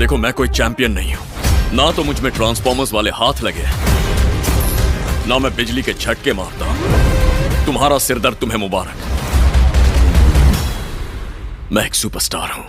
देखो, मैं कोई चैंपियन नहीं हूं। ना तो मुझ में ट्रांसफॉर्मर्स वाले हाथ लगे, ना मैं बिजली के झटके मारता हूं। तुम्हारा सिरदर्द तुम्हें मुबारक। मैं एक सुपरस्टार हूं।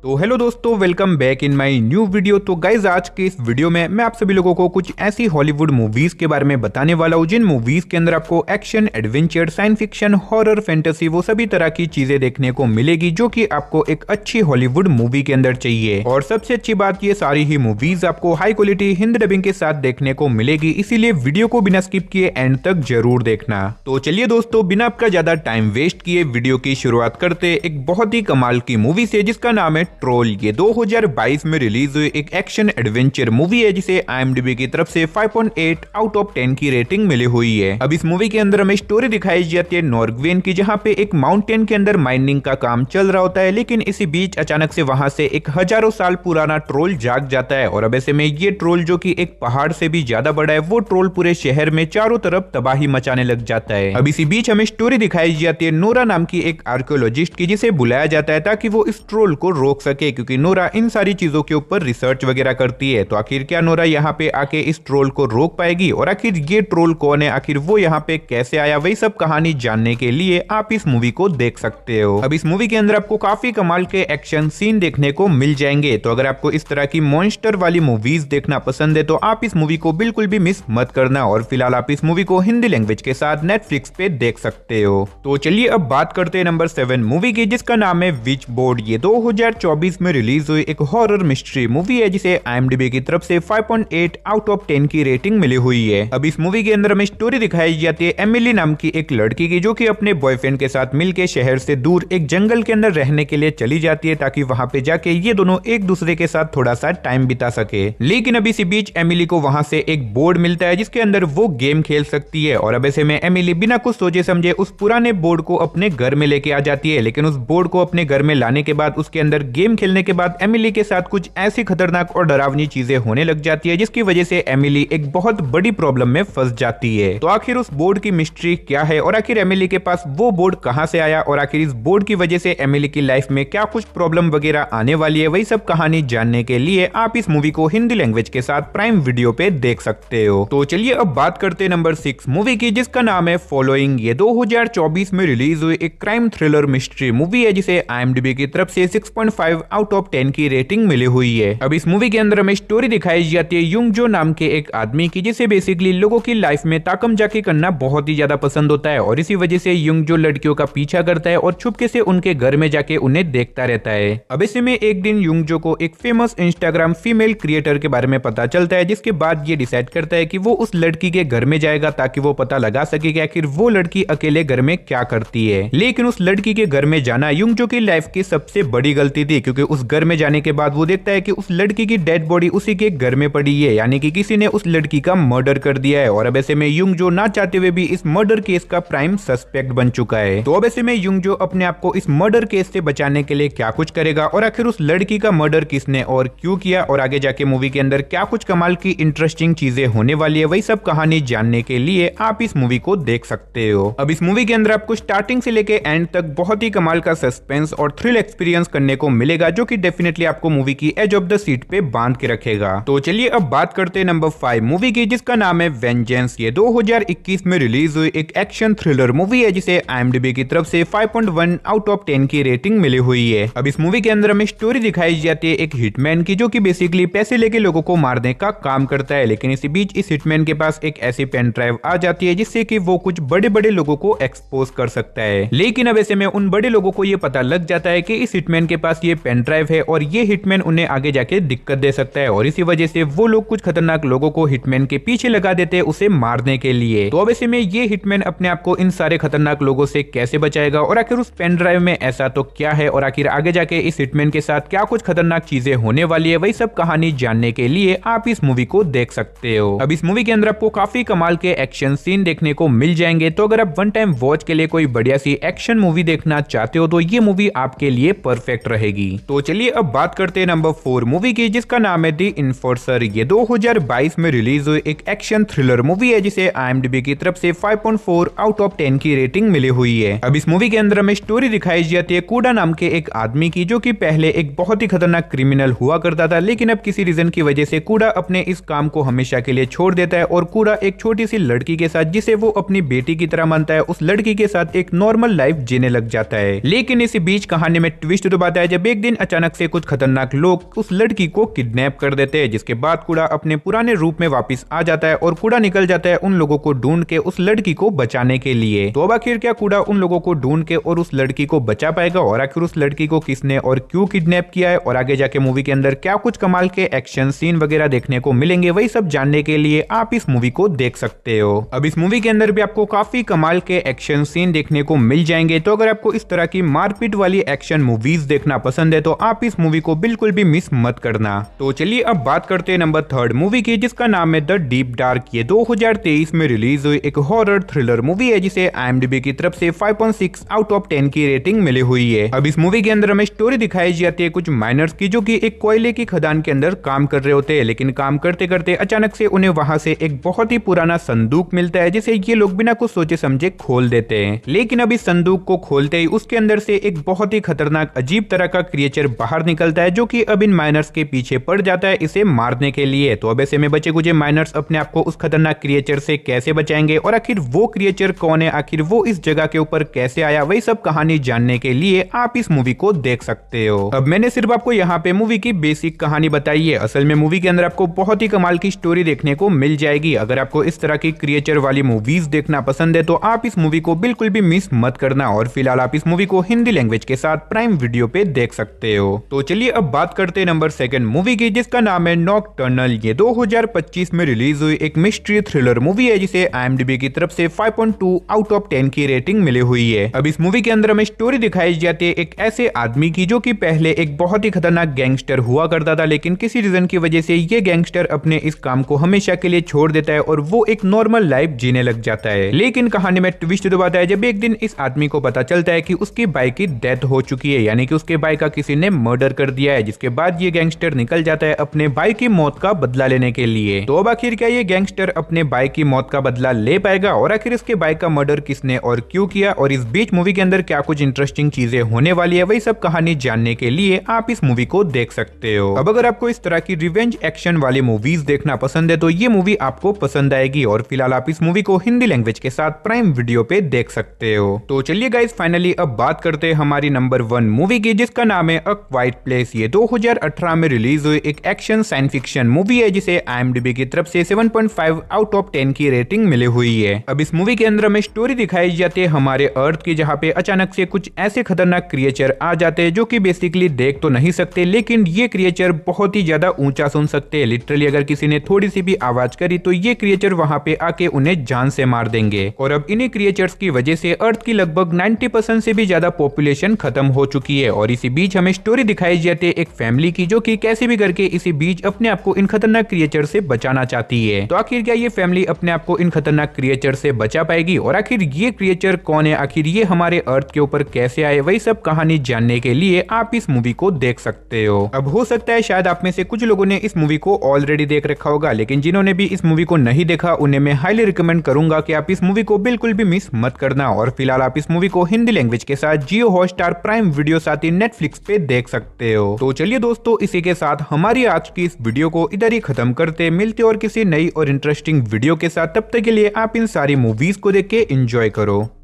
तो हेलो दोस्तों, welcome back in my new video. तो गाइज, आज के इस वीडियो में मैं आप सभी लोगों को कुछ ऐसी हॉलीवुड मूवीज के बारे में बताने वाला हूं जिन मूवीज के अंदर आपको action, adventure, science fiction, horror, fantasy वो सभी तरह की चीजें देखने को मिलेगी जो कि आपको एक अच्छी हॉलीवुड मूवी के अंदर चाहिए। और सबसे अच्छी बात, ये सारी ही मूवीज आपको हाई क्वालिटी हिंदी डबिंग के साथ देखने को मिलेगी, इसीलिए वीडियो को बिना स्किप किए एंड तक जरूर देखना। तो चलिए दोस्तों, बिना आपका ज्यादा टाइम वेस्ट किए वीडियो की शुरुआत करते एक बहुत ही कमाल की मूवी से जिसका नाम है ट्रोल। ये 2022 में रिलीज हुई एक एक्शन एडवेंचर मूवी है जिसे IMDb की तरफ से 5.8 आउट ऑफ 10 की रेटिंग मिली हुई है। अब इस मूवी के अंदर हमें स्टोरी दिखाई जाती है नॉर्वेन की, जहां पे एक माउंटेन के अंदर माइनिंग का काम चल रहा होता है, लेकिन इसी बीच अचानक से वहां से एक हजारों साल पुराना ट्रोल जाग जाता है। और अब ऐसे में ये ट्रोल, जो कि एक पहाड़ से भी ज्यादा बड़ा है, वो ट्रोल पूरे शहर में चारों तरफ तबाही मचाने लग जाता है। अब इसी बीच हमें स्टोरी दिखाई जाती है नोरा नाम की एक आर्कियोलॉजिस्ट की, जिसे बुलाया जाता है ताकि वो इस ट्रोल को रोक सके, क्योंकि नोरा इन सारी चीजों के ऊपर रिसर्च वगैरह करती है। तो आखिर क्या नोरा यहाँ पे आके इस ट्रोल को रोक पाएगी, और आखिर ये ट्रोल कौन है, आखिर वो यहाँ पे कैसे आया, वही सब कहानी जानने के लिए आप इस मूवी को देख सकते हो। अब इस मूवी के अंदर आपको काफी कमाल के एक्शन सीन देखने को मिल जाएंगे। तो अगर आपको इस तरह की मॉन्स्टर वाली मूवीज देखना पसंद है तो आप इस मूवी को बिल्कुल भी मिस मत करना। और फिलहाल आप इस मूवी को हिंदी लैंग्वेज के साथ नेटफ्लिक्स पे देख सकते हो। तो चलिए अब बात करते हैं नंबर 7 मूवी की, जिसका नाम है विच बोर्ड। ये 2024 में रिलीज हुई एक हॉरर मिस्ट्री मूवी है जिसे IMDb की तरफ से 5.8 आउट ऑफ 10 की रेटिंग मिली हुई है। अब इस मूवी के अंदर हमें स्टोरी दिखाई जाती है एमिली नाम की एक लड़की की, जो कि अपने बॉयफ्रेंड के साथ मिलकर शहर से दूर एक जंगल के अंदर रहने के लिए चली जाती है, ताकि वहां पे जाके ये दोनों एक दूसरे के साथ थोड़ा सा टाइम बिता सके। लेकिन अब इसी बीच एमिली को वहां से एक बोर्ड मिलता है जिसके अंदर वो गेम खेल सकती है। और अब ऐसे में एमिली बिना कुछ सोचे समझे उस पुराने बोर्ड को अपने घर में लेके आ जाती है। लेकिन उस बोर्ड को अपने घर में लाने के बाद, उसके अंदर गेम खेलने के बाद एमिली के साथ कुछ ऐसी खतरनाक और डरावनी चीजें होने लग जाती है, जिसकी वजह से एमिली एक बहुत बड़ी प्रॉब्लम में फंस जाती है। तो आखिर उस बोर्ड की मिस्ट्री क्या है, और आखिर एमिली के पास वो बोर्ड कहां से आया, और आखिर इस बोर्ड की वजह से एमिली की लाइफ में क्या कुछ प्रॉब्लम वगैरह आने वाली है, वही सब कहानी जानने के लिए आप इस मूवी को हिंदी लैंग्वेज के साथ प्राइम वीडियो पे देख सकते हो। तो चलिए अब बात करते हैं नंबर 6 मूवी की, जिसका नाम है फॉलोइंग। ये 2024 में रिलीज हुई एक क्राइम थ्रिलर मिस्ट्री मूवी है जिसे IMDb की तरफ से 6.5 आउट ऑफ 10 की रेटिंग मिली हुई है। अब इस मूवी के अंदर हमें स्टोरी दिखाई जाती है युंग जो नाम के एक आदमी की, जिसे बेसिकली लोगों की लाइफ में ताकम जाके करना बहुत ही ज्यादा पसंद होता है। और इसी वजह से युंग जो लड़कियों का पीछा करता है और छुपके से उनके घर में जाके उन्हें देखता रहता है। अब ऐसे में एक दिन युंग जो को एक फेमस इंस्टाग्राम फीमेल क्रिएटर के बारे में पता चलता है, जिसके बाद ये डिसाइड करता है कि वो उस लड़की के घर में जाएगा ताकि वो पता लगा सके कि आखिर वो लड़की अकेले घर में क्या करती है। लेकिन उस लड़की के घर में जाना युंग जो की लाइफ की सबसे बड़ी गलती थी, क्योंकि उस घर में जाने के बाद वो देखता है कि उस लड़की की डेड बॉडी उसी के घर में पड़ी है, यानी कि किसी ने उस लड़की का मर्डर कर दिया है। और अब ऐसे में युंग जो ना चाहते हुए भी इस मर्डर केस का प्राइम सस्पेक्ट बन चुका है। तो अब ऐसे में युंग जो अपने आप को इस मर्डर केस से बचाने के लिए क्या कुछ करेगा, और आखिर उस लड़की का मर्डर किसने और क्यों किया, और आगे जाके मूवी के अंदर क्या कुछ कमाल की इंटरेस्टिंग चीजें होने वाली है, वही सब कहानी जानने के लिए आप इस मूवी को देख सकते हो। अब इस मूवी के अंदर आपको स्टार्टिंग से लेके एंड तक बहुत ही कमाल का सस्पेंस और थ्रिल एक्सपीरियंस करने को मिलेगा, जो कि डेफिनेटली आपको मूवी की एज ऑफ द सीट पे बांध के रखेगा। तो चलिए अब बात करते हैं नंबर 5 मूवी की, जिसका नाम है वेंजेंस। ये 2021 में रिलीज हुई एक एक्शन थ्रिलर मूवी है जिसे IMDb की तरफ से 5.1 आउट ऑफ 10 की रेटिंग मिली हुई है। अब इस मूवी के अंदर हमें स्टोरी दिखाई जाती है एक हिटमैन की, जो कि बेसिकली पैसे लेके लोगों को मारने का काम करता है। लेकिन इसी बीच इस हिटमैन के पास एक ऐसी पेन ड्राइव आ जाती है जिससे कि वो कुछ बड़े बड़े लोगों को एक्सपोज कर सकता है। लेकिन अब ऐसे में उन बड़े लोगों को ये पता लग जाता है कि इस हिटमैन के पास ये पेन ड्राइव है, और ये हिटमैन उन्हें आगे जाके दिक्कत दे सकता है। और इसी वजह से वो लोग कुछ खतरनाक लोगों को हिटमैन के पीछे लगा देते हैं उसे मारने के लिए। तो अब ऐसे में ये हिटमैन अपने आप को इन सारे खतरनाक लोगों से कैसे बचाएगा, और आखिर उस पेन ड्राइव में ऐसा तो क्या है, और आखिर आगे जाके इस हिटमैन के साथ क्या कुछ खतरनाक चीजें होने वाली है, वही सब कहानी जानने के लिए आप इस मूवी को देख सकते हो। अब इस मूवी के अंदर आपको काफी कमाल के एक्शन सीन देखने को मिल जाएंगे। तो अगर आप वन टाइम वॉच के लिए कोई बढ़िया सी एक्शन मूवी देखना चाहते हो तो ये मूवी आपके लिए परफेक्ट रहेगी। जाएगी। तो चलिए अब बात करते हैं नंबर 4 मूवी की, जिसका नाम है द इन्फोर्सर। ये 2022 में रिलीज हुई एक एक्शन थ्रिलर मूवी है जिसे IMDb की तरफ से 5.4 आउट ऑफ 10 की रेटिंग मिली हुई है। अब इस मूवी के अंदर हमें स्टोरी दिखाई जाती है कूडा नाम के एक आदमी की, जो कि पहले एक बहुत ही खतरनाक क्रिमिनल हुआ करता था, लेकिन अब किसी रीजन की वजह से कूडा अपने इस काम को हमेशा के लिए छोड़ देता है और कूडा एक छोटी सी लड़की के साथ, जिसे वो अपनी बेटी की तरह मानता है, उस लड़की के साथ एक नॉर्मल लाइफ जीने लग जाता है। लेकिन इसी बीच कहानी में ट्विस्ट तो आता है जब एक दिन अचानक से कुछ खतरनाक लोग उस लड़की को किडनैप कर देते हैं, जिसके बाद कूडा अपने पुराने रूप में वापस आ जाता है और कूडा निकल जाता है उन लोगों को ढूंढ के उस लड़की को बचाने के लिए। तो अब आखिर क्या कूडा उन लोगों को ढूंढ के और उस लड़की को बचा पाएगा, और आखिर उस लड़की को किसने और क्यों किडनैप किया है, और आगे जाके मूवी के अंदर क्या कुछ कमाल के एक्शन सीन वगैरह देखने को मिलेंगे, वही सब जानने के लिए आप इस मूवी को देख सकते हो। अब इस मूवी के अंदर भी आपको काफी कमाल के एक्शन सीन देखने को मिल जाएंगे, तो अगर आपको इस तरह की मारपीट वाली एक्शन मूवीज देखना पसंद है तो आप इस मूवी को बिल्कुल भी मिस मत करना। तो चलिए अब बात करते हैं नंबर 3 मूवी की, जिसका नाम है द डीप डार्क। ये 2023 में रिलीज हुई एक हॉरर थ्रिलर मूवी है जिसे IMDb की तरफ से 5.6 आउट ऑफ 10 की रेटिंग मिली हुई है। अब इस मूवी के अंदर हमें स्टोरी दिखाई जाती है कुछ माइनर्स की, जो कि एक कोयले की खदान के अंदर काम कर रहे होते हैं, लेकिन काम करते करते अचानक से उन्हें वहां से एक बहुत ही पुराना संदूक मिलता है, जिसे ये लोग बिना कुछ सोचे समझे खोल देते हैं। लेकिन अब इस संदूक को खोलते ही उसके अंदर से एक बहुत ही खतरनाक अजीब तरह का क्रिएचर बाहर निकलता है, जो कि अब इन माइनर्स के पीछे पड़ जाता है इसे मारने के लिए। तो अब ऐसे में बचे कुछ माइनर्स अपने आप को उस खतरनाक क्रिएचर से कैसे बचाएंगे, और आखिर वो क्रिएचर कौन है, आखिर वो इस जगह के ऊपर कैसे आया, वही सब कहानी जानने के लिए आप इस मूवी को देख सकते हो। अब मैंने सिर्फ आपको यहाँ पे मूवी की बेसिक कहानी बताई है, असल में मूवी के अंदर आपको बहुत ही कमाल की स्टोरी देखने को मिल जाएगी। अगर आपको इस तरह की क्रिएचर वाली मूवीज देखना पसंद है तो आप इस मूवी को बिल्कुल भी मिस मत करना, और फिलहाल आप इस मूवी को हिंदी लैंग्वेज के साथ प्राइम वीडियो पे देख सकते हो। तो चलिए अब बात करते हैं नंबर 2 मूवी की, जिसका नाम है नॉकटर्नल। ये 2025 में रिलीज हुई एक मिस्ट्री थ्रिलर मूवी है जिसे IMDb की तरफ से 5.2 आउट ऑफ 10 की रेटिंग मिली हुई है। अब इस मूवी के अंदर हमें स्टोरी दिखाई जाती है एक ऐसे आदमी की, जो कि पहले एक बहुत ही खतरनाक गैंगस्टर हुआ करता था, लेकिन किसी रीजन की वजह से ये गैंगस्टर अपने इस काम को हमेशा के लिए छोड़ देता है और वो एक नॉर्मल लाइफ जीने लग जाता है। लेकिन कहानी में ट्विस्ट तो आता है जब एक दिन इस आदमी को पता चलता है कि उसकी बाइक की डेथ हो चुकी है, यानी कि उसके बाइक का किसी ने मर्डर कर दिया है, जिसके बाद ये गैंगस्टर निकल जाता है अपने भाई की मौत का बदला लेने के लिए। तो अब आखिर क्या ये गैंगस्टर अपने भाई की मौत का बदला ले पाएगा, और आखिर इसके बाइक का मर्डर किसने और क्यों किया, और इस बीच मूवी के अंदर क्या कुछ इंटरेस्टिंग चीजें होने वाली है, वही सब कहानी जानने के लिए आप इस मूवी को देख सकते हो। अब अगर आपको इस तरह की रिवेंज एक्शन वाली मूवीज देखना पसंद है तो ये मूवी आपको पसंद आएगी, और फिलहाल आप इस मूवी को हिंदी लैंग्वेज के साथ प्राइम वीडियो पे देख सकते हो। तो चलिए गाइस फाइनली अब बात करते हैं हमारी नंबर 1 मूवी की, जिसका नाम है अ क्वाइट प्लेस। ये 2018 में रिलीज हुई एक एक्शन साइंस फिक्शन मूवी है जिसे IMDb की तरफ से 7.5 आउट ऑफ 10 की रेटिंग मिली हुई है। अब इस मूवी के अंदर हमें स्टोरी दिखाई जाती है हमारे अर्थ की, जहाँ पे अचानक से कुछ ऐसे खतरनाक क्रिएचर आ जाते हैं जो कि बेसिकली देख तो नहीं सकते, लेकिन ये क्रिएचर बहुत ही ज्यादा ऊंचा सुन सकते हैं। लिटरली अगर किसी ने थोड़ी सी भी आवाज करी तो ये क्रिएचर वहां पे आके उन्हें जान से मार देंगे। और अब इन्हीं क्रिएचर्स की वजह से अर्थ की लगभग 90% से भी ज्यादा पॉपुलेशन खत्म हो चुकी है। और इसी बीच हमें स्टोरी दिखाई जाती है एक फैमिली की, जो कि कैसे भी करके इसी बीच अपने आप को इन खतरनाक क्रिएचर से बचाना चाहती है। तो आखिर क्या ये फैमिली अपने आप को इन खतरनाक क्रिएचर से बचा पाएगी, और आखिर ये क्रिएचर कौन है, आखिर ये हमारे अर्थ के ऊपर कैसे आए, वही सब कहानी जानने के लिए आप इस मूवी को देख सकते हो। अब हो सकता है शायद आप में से कुछ लोगों ने इस मूवी को ऑलरेडी देख रखा होगा, लेकिन जिन्होंने भी इस मूवी को नहीं देखा उन्हें मैं हाईली रिकमेंड करूंगा कि आप इस मूवी को बिल्कुल भी मिस मत करना। और फिलहाल आप इस मूवी को हिंदी लैंग्वेज के साथ जियो हॉटस्टार, प्राइम वीडियो साथ ही नेटफ्लिक्स पे देख सकते हो। तो चलिए दोस्तों, इसी के साथ हमारी आज की इस वीडियो को इधर ही खत्म करते, मिलते और किसी नई और इंटरेस्टिंग वीडियो के साथ। तब तक के लिए आप इन सारी मूवीज को देख के एंजॉय करो।